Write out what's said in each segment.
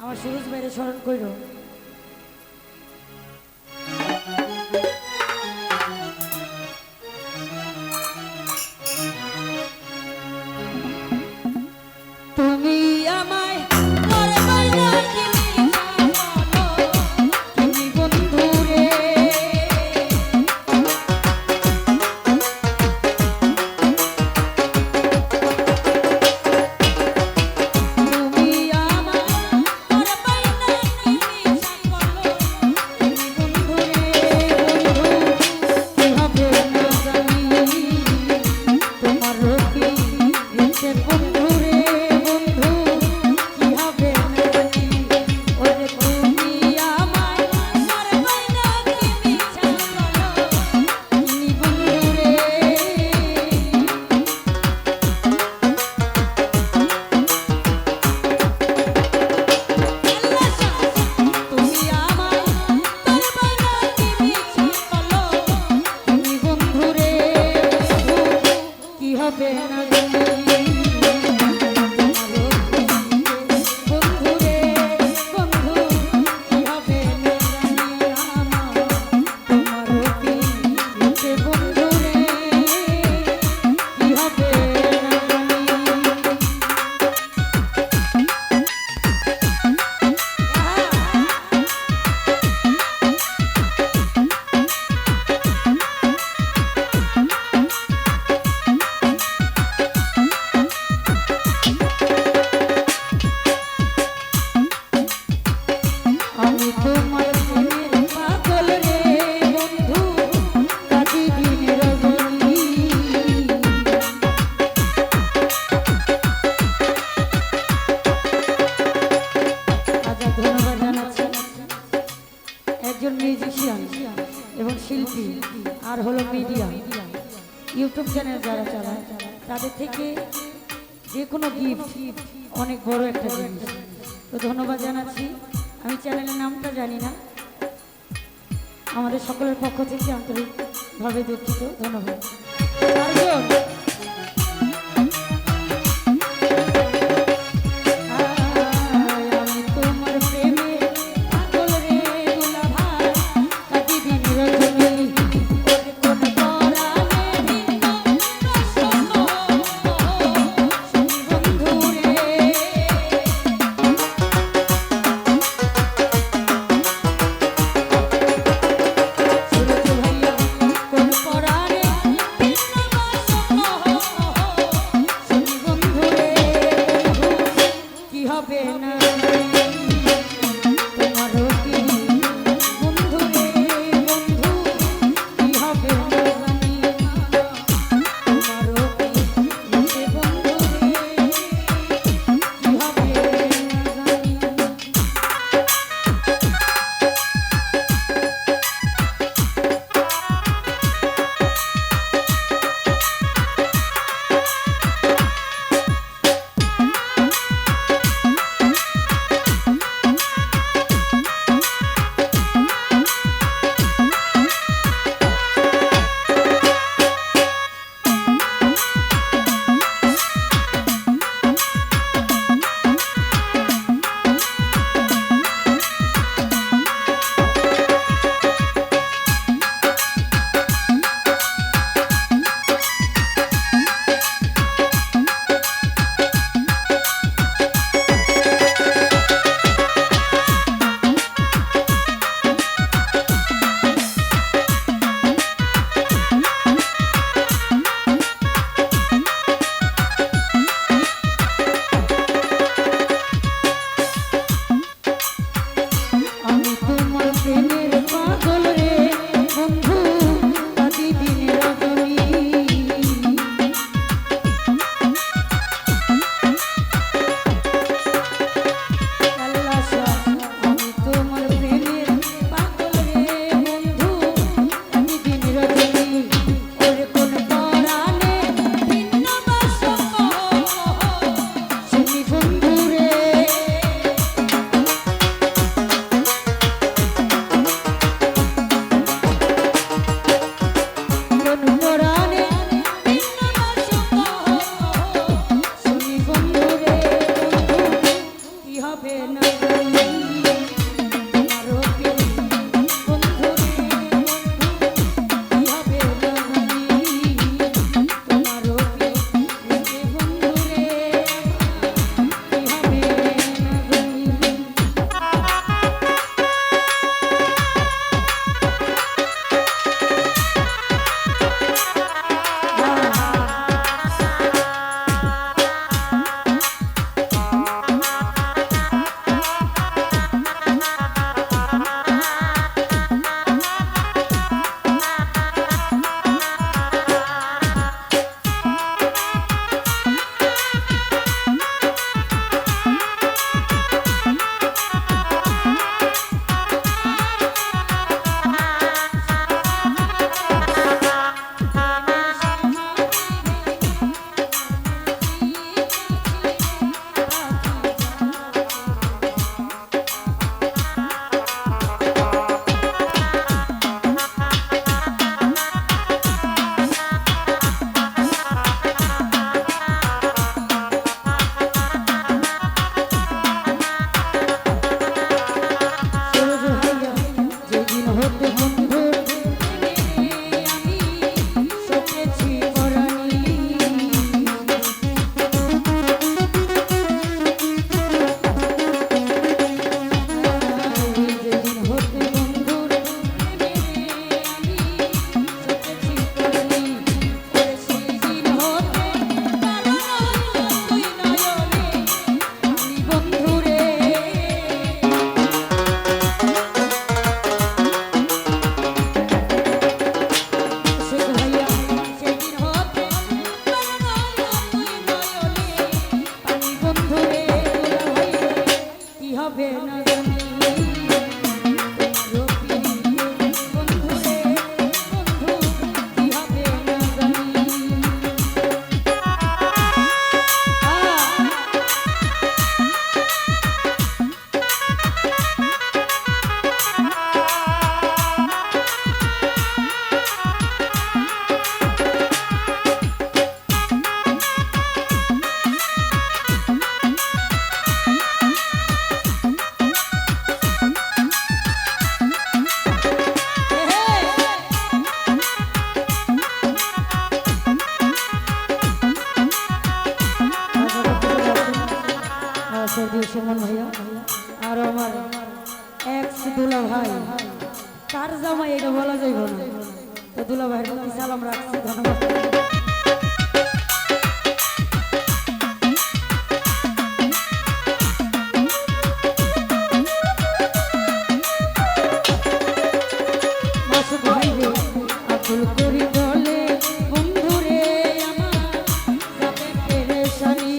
আমার সুরজ বাইরে স্মরণ কইর। তুমি আমায় মরে বাইরে দিলি তুমি বন্ধু রে, তুমি আমায় মরে বাইরে দিলি তুমি বন্ধু রে, বন্ধু কি হবে না জানি তোমার রকি এসে বন্ধু রে, বন্ধু কি হবে না জানি ওরে তুমি আমায় মরে বাইরে দিলি তুমি বন্ধু রে। তুমি আমায় তোর বাইনা দিবি চলো তুমি বন্ধু রে, বন্ধু কি হবে না জানি বন্ধু রে, বন্ধু কি হবে না জানি আমার তোমার কি হচ্ছে বন্ধু রে, কি হবে না আমি তোমার প্রেমের পাগল রে, বন্ধু কাটি দিন রজনী। আচ্ছা, ধন্যবাদ জানাচ্ছি একজন মিউজিশিয়ান এবং শিল্পী আর হলো মিডিয়া ইউটিউব চ্যানেল যারা চালায় তাদের থেকে যে কোনো গিফট অনেক বড় একটা জিনিস। তো ধন্যবাদ জানাচ্ছি। আমি চ্যানেলের নামটা জানি না, আমাদের সকলের পক্ষ থেকে আন্তরিকভাবে দুঃখিত। ধন্যবাদ। চারজন আমি তোমার প্রেমে পাগল রে দুলাভাই কাটি দিন রজনী ওরে কোন পরাণে ভিন্ন প্রসন্ন শুনি বন্ধু রে। সুরজ ভাইয়া কোন পরাণে ভিন্ন প্রসন্ন শুনি বন্ধু রে, বন্ধু কি হবে না তোমার কি বন্ধু রে, বন্ধু কি হবে না জানি তোমার কি হচ্ছে বন্ধু রে, কি হবে না জানি। সুমন ভাইয়া আর আমার এক্স দুলা ভাই কার জামাই এটা বলা যাইব না, তো দুলা ভাইয়ের প্রতি সালাম রাখছি, ধন্যবাদ। আব্দুল করি বলে বন্ধুরে আমার যাবে পেরেশানি,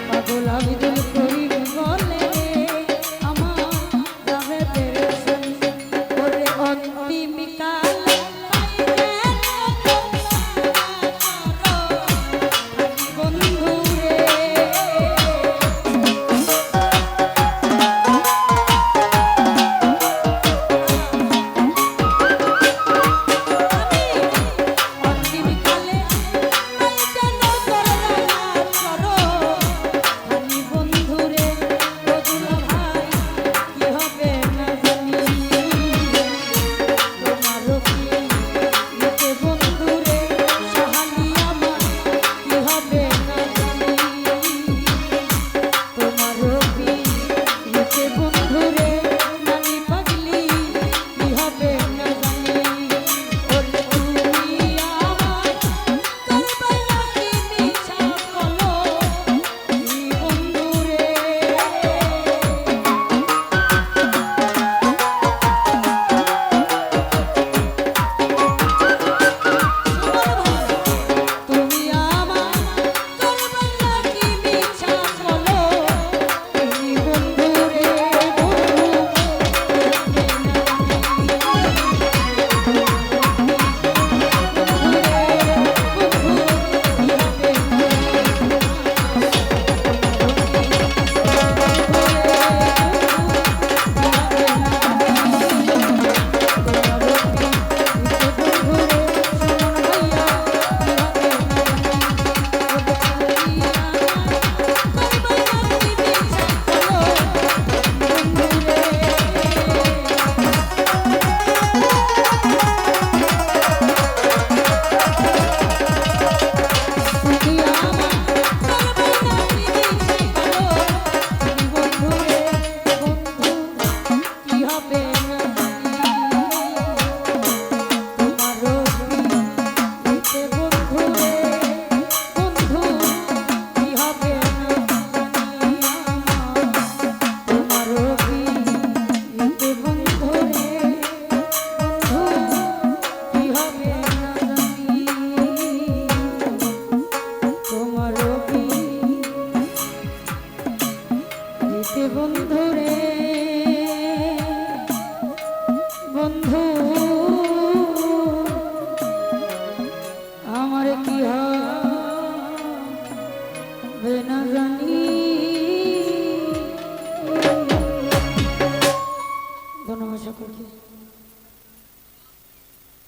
পাগল আব্দুল করি বলে আমার হবে না জানি। ধন্যবাদ সকলকে।